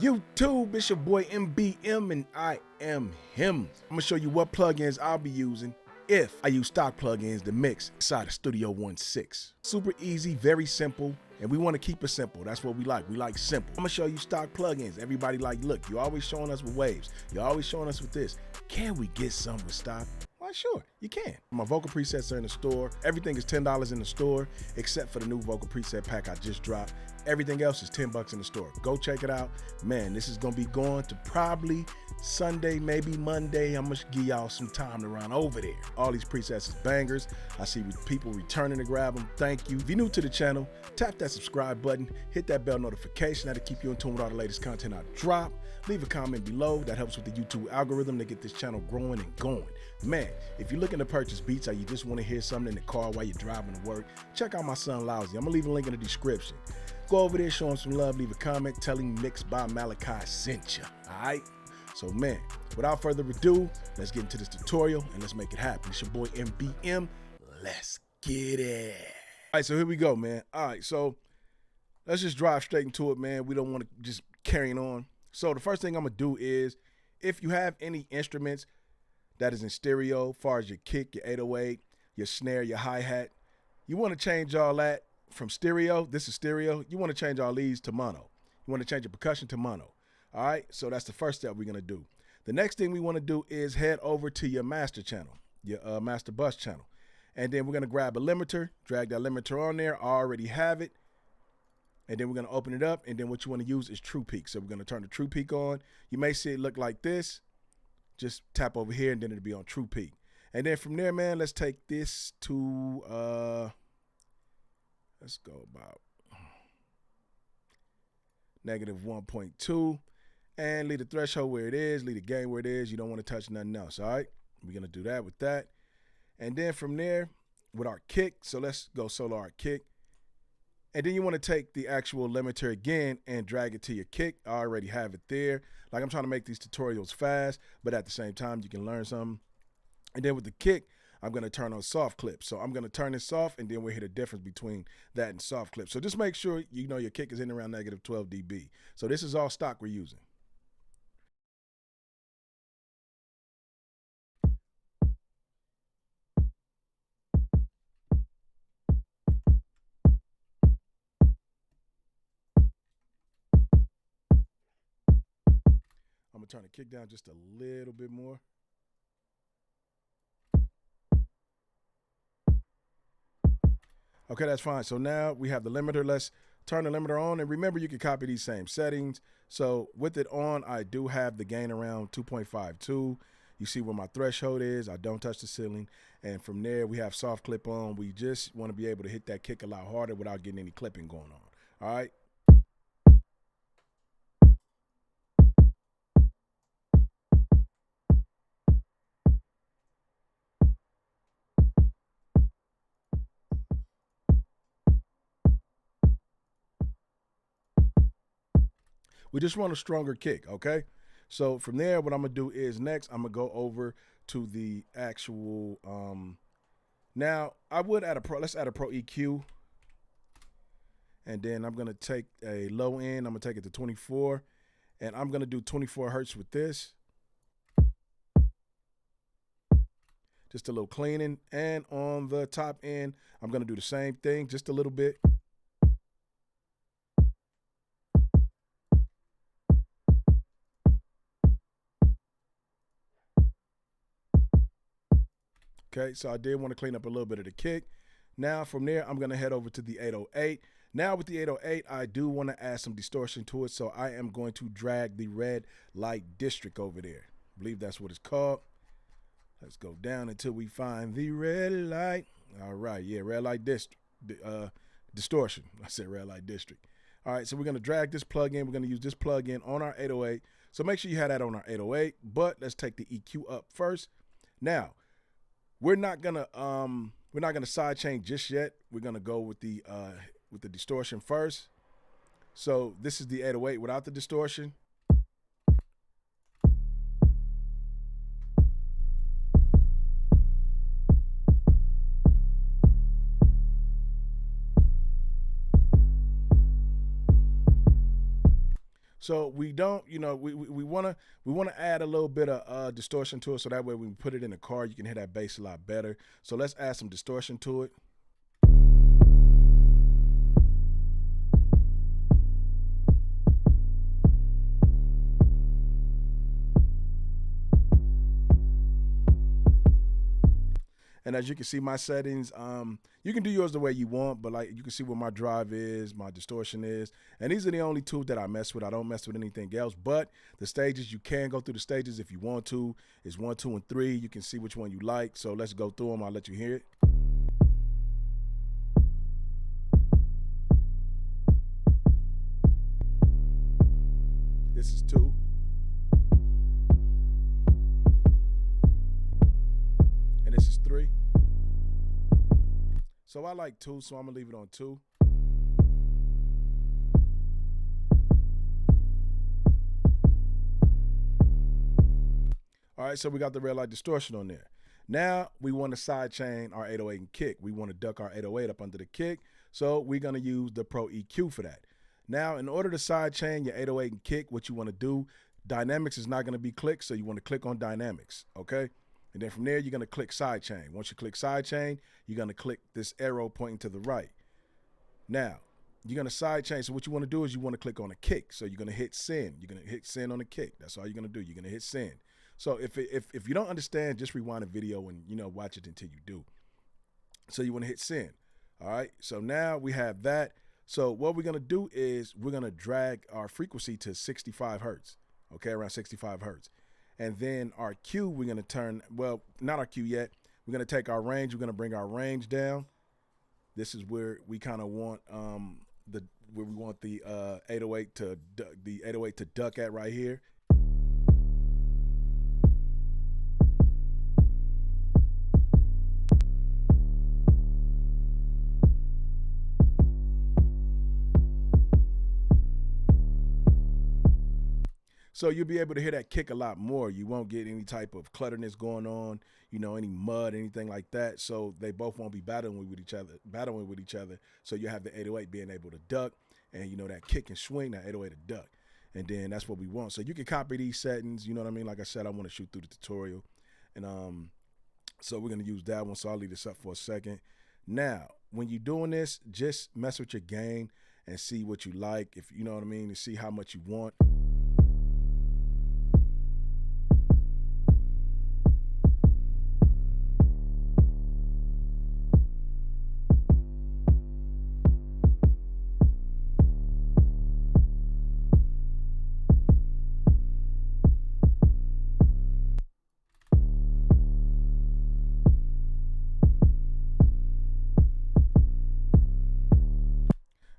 YouTube, it's your boy MBM and I am him. I'm gonna show you what plugins I'll be using if I use stock plugins to mix inside of Studio 1.6. Super easy, very simple, and we want to keep it simple. That's what we like. We like simple. I'm gonna show you stock plugins. Everybody like, look, you're always showing us with waves. You're always showing us with this. Can we get some with stock? Why, sure, you can. My vocal presets are in the store. Everything is $10 in the store, except for the new vocal preset pack I just dropped. Everything else is $10 in the store. Go check it out. Man, this is gonna be going to probably Sunday, maybe Monday. I'm gonna give y'all some time to run over there. All these presets is bangers. I see people returning to grab them. Thank you. If you're new to the channel, tap that subscribe button, hit that bell notification. That'll keep you in tune with all the latest content I drop. Leave a comment below. That helps with the YouTube algorithm to get this channel growing and going. Man, if you're looking to purchase beats or you just want to hear something in the car while you're driving to work, check out my son Lousy. I'm gonna leave a link in the description. Go over there, show him some love, leave a comment, tell him Mixed by MALACHI sent you, all right? So man, without further ado, let's get into this tutorial and let's make it happen. It's your boy MBM, let's get it. All right, so here we go, man. All right, so let's just drive straight into it, man. We don't want to just carry on. So the first thing I'm gonna do is, if you have any instruments that is in stereo, as far as your kick, your 808, your snare, your hi-hat, you wanna change all that from stereo. This is stereo. You want to change all these to mono. You want to change your percussion to mono. All right, so that's the first step we're going to do. The next thing we want to do is head over to your master channel, your master bus channel. And then we're going to grab a limiter, drag that limiter on there. I already have it. And then we're going to open it up. And then what you want to use is True Peak. So we're going to turn the True Peak on. You may see it look like this. Just tap over here and then it'll be on True Peak. And then from there, man, let's take this to let's go about -1.2 and leave the threshold where it is, leave the gain where it is. You don't want to touch nothing else, all right? We're going to do that with that. And then from there, with our kick, so let's go solo our kick. And then you want to take the actual limiter again and drag it to your kick. I already have it there. Like, I'm trying to make these tutorials fast, but at the same time, you can learn something. And then with the kick, I'm going to turn on soft clip. So I'm going to turn this off, and then we'll hear the difference between that and soft clip. So just make sure you know your kick is in around -12 dB. So this is all stock we're using. I'm going to turn the kick down just a little bit more. Okay, that's fine. So now we have the limiter. Let's turn the limiter on. And remember, you can copy these same settings. So with it on, I do have the gain around 2.52. You see where my threshold is. I don't touch the ceiling. And from there, we have soft clip on. We just want to be able to hit that kick a lot harder without getting any clipping going on. All right. We just want a stronger kick, okay? So from there, what I'm gonna do is next, I'm gonna go over to the actual, now I would add a pro, let's add a pro EQ. And then I'm gonna take a low end, I'm gonna take it to 24. And I'm gonna do 24 Hertz with this. Just a little cleaning. And on the top end, I'm gonna do the same thing, just a little bit. Okay, so I did want to clean up a little bit of the kick. Now from there, I'm gonna head over to the 808. Now with the 808, I do want to add some distortion to it, so I am going to drag the red light district over there. I believe that's what it's called. Let's go down until we find the red light. All right, yeah, red light district, distortion. I said red light district. All right, so we're gonna drag this plug in. We're gonna use this plug in on our 808. So make sure you have that on our 808, but let's take the EQ up first. Now, we're not gonna sidechain just yet. We're gonna go with the distortion first. So this is the 808 without the distortion. So we don't, you know, we wanna add a little bit of distortion to it, so that way when we put it in the car, you can hear that bass a lot better. So let's add some distortion to it. And as you can see, my settings, you can do yours the way you want, but like you can see where my drive is, my distortion is. And these are the only two that I mess with. I don't mess with anything else, but the stages, you can go through the stages if you want to. It's 1, 2, and 3. You can see which one you like. So let's go through them. I'll let you hear it. This is 2. And this is 3. So I like 2, so I'm gonna leave it on 2. All right, so we got the red light distortion on there. Now we want to sidechain our 808 and kick. We want to duck our 808 up under the kick, so we're gonna use the Pro EQ for that. Now, in order to sidechain your 808 and kick, what you want to do, dynamics is not gonna be clicked, so you want to click on dynamics, okay? And then from there, you're gonna click sidechain. Once you click sidechain, you're gonna click this arrow pointing to the right. Now, you're gonna sidechain. So what you wanna do is you wanna click on a kick. So you're gonna hit send. You're gonna hit send on the kick. That's all you're gonna do. You're gonna hit send. So if you don't understand, just rewind the video and watch it until you do. So you wanna hit send. All right, so now we have that. So what we're gonna do is we're gonna drag our frequency to 65 hertz, okay, around 65 hertz. And then our Q, we're gonna turn, well, not our Q yet. We're gonna take our range, we're gonna bring our range down. This is where we kind of want where we want the 808 to duck at right here. So you'll be able to hear that kick a lot more. You won't get any type of clutterness going on, any mud, anything like that. So they both won't be battling with each other. So you have the 808 being able to duck, and that kick and swing, that 808 to duck. And then that's what we want. So you can copy these settings, you know what I mean? Like I said, I want to shoot through the tutorial. And so we're gonna use that one. So I'll leave this up for a second. Now, when you're doing this, just mess with your gain and see what you like, if you know what I mean, and see how much you want.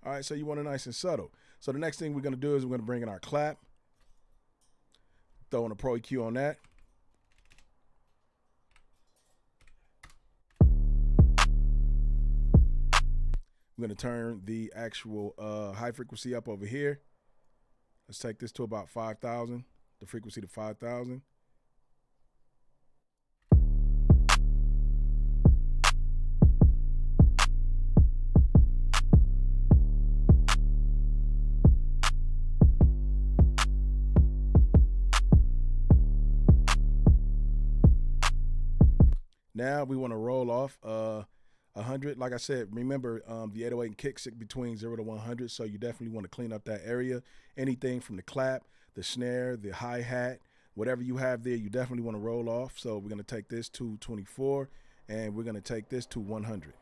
All right, so you want it nice and subtle. So the next thing we're gonna do is we're gonna bring in our clap, throw in a Pro EQ on that. We're gonna turn the actual high frequency up over here. Let's take this to about 5,000, the frequency to 5,000. Now we want to roll off 100. Like I said, remember the 808 and kick sit between 0 to 100, so you definitely want to clean up that area. Anything from the clap, the snare, the hi-hat, whatever you have there, you definitely want to roll off. So we're going to take this to 24, and we're going to take this to 100.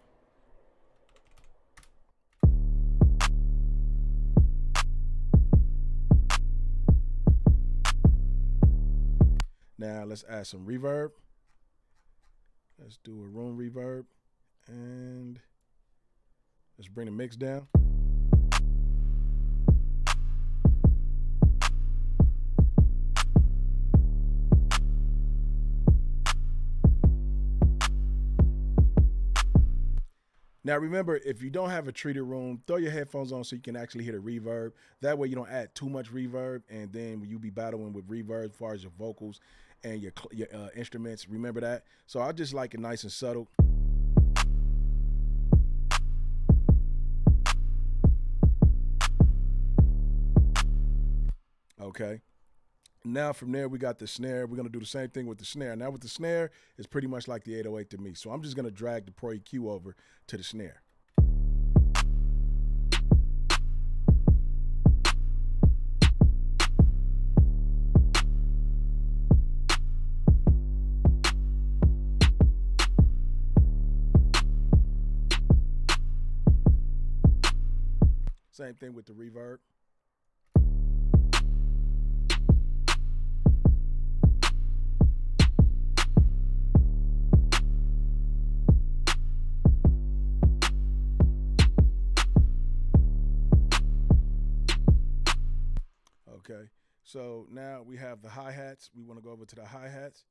Now let's add some reverb. Let's do a room reverb, and let's bring the mix down. Now remember, if you don't have a treated room, throw your headphones on so you can actually hear the reverb. That way you don't add too much reverb, and then when you be battling with reverb as far as your vocals and your instruments, remember that. So I just like it nice and subtle. Okay. Now from there we got the snare. We're gonna do the same thing with the snare. Now with the snare, it's pretty much like the 808 to me. So I'm just gonna drag the Pro EQ over to the snare. Same thing with the reverb. Okay, so now we have the hi-hats. We want to go over to the hi-hats.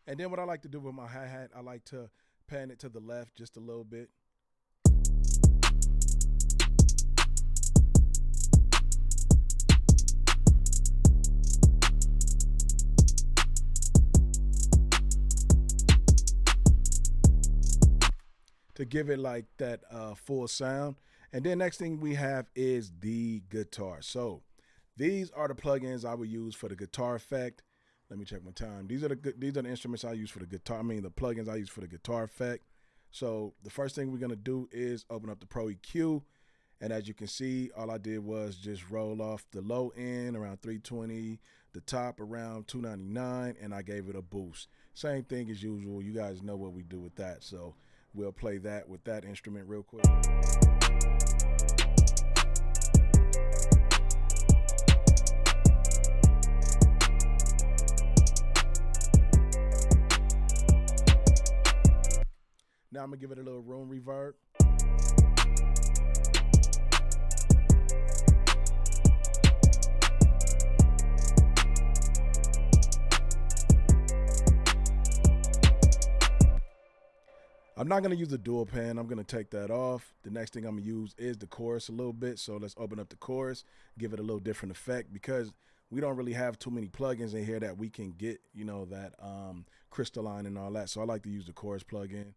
And then what I like to do with my hi-hat, I like to pan it to the left just a little bit. To give it like that full sound. And then next thing we have is the guitar. So these are the plugins I would use for the guitar effect. Let me check my time. These are the instruments I use for the guitar. I mean, the plugins I use for the guitar effect. So the first thing we're gonna do is open up the Pro EQ, and as you can see, all I did was just roll off the low end around 320, the top around 299, and I gave it a boost. Same thing as usual. You guys know what we do with that. So we'll play that with that instrument real quick. Now I'm gonna give it a little room reverb. I'm not gonna use the dual pan. I'm gonna take that off. The next thing I'm gonna use is the chorus a little bit. So let's open up the chorus, give it a little different effect, because we don't really have too many plugins in here that we can get, you know, that crystalline and all that. So I like to use the chorus plugin.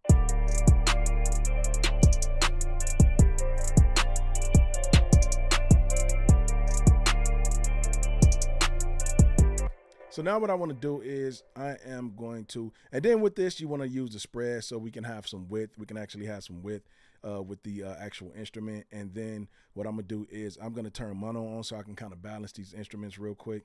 So now what I want to do is I am going to, and then with this, you want to use the spread so we can have some width. We can actually have some width with the actual instrument. And then what I'm going to do is I'm going to turn mono on so I can kind of balance these instruments real quick.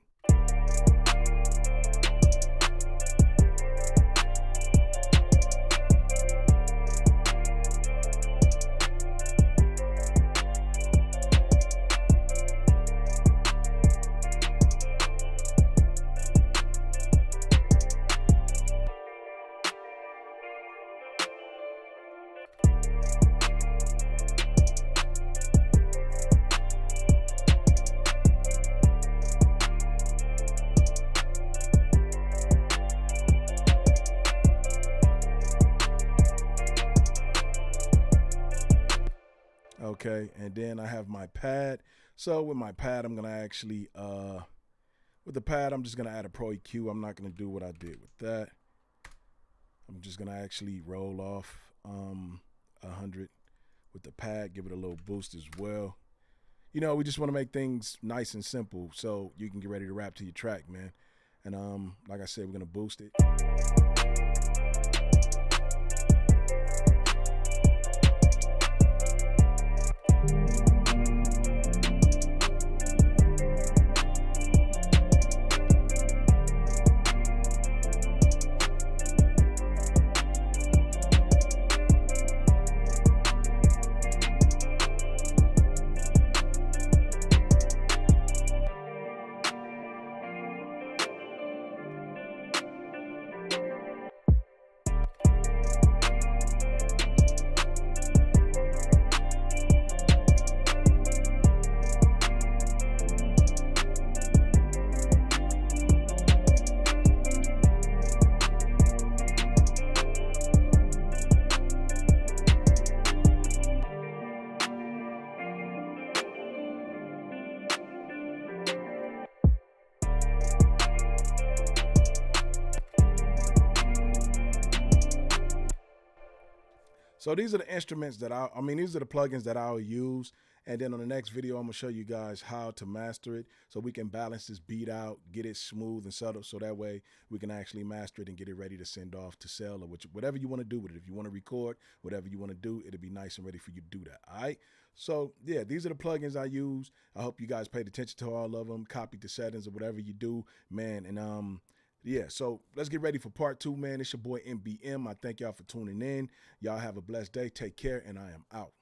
Okay, and then I have my pad. So with my pad, I'm gonna actually, with the pad, I'm just gonna add a Pro EQ. I'm not gonna do what I did with that. I'm just gonna actually roll off 100 with the pad, give it a little boost as well. You know, we just wanna make things nice and simple so you can get ready to rap to your track, man. And like I said, we're gonna boost it. So these are the instruments that these are the plugins that I'll use. And then on the next video, I'm gonna show you guys how to master it so we can balance this beat out, get it smooth and subtle, so that way we can actually master it and get it ready to send off to sell or whatever you wanna do with it. If you wanna record, whatever you wanna do, it'll be nice and ready for you to do that, all right? So yeah, these are the plugins I use. I hope you guys paid attention to all of them, copied the settings or whatever you do, man. And yeah, so let's get ready for part 2, man. It's your boy MBM. I thank y'all for tuning in. Y'all have a blessed day. Take care, and I am out.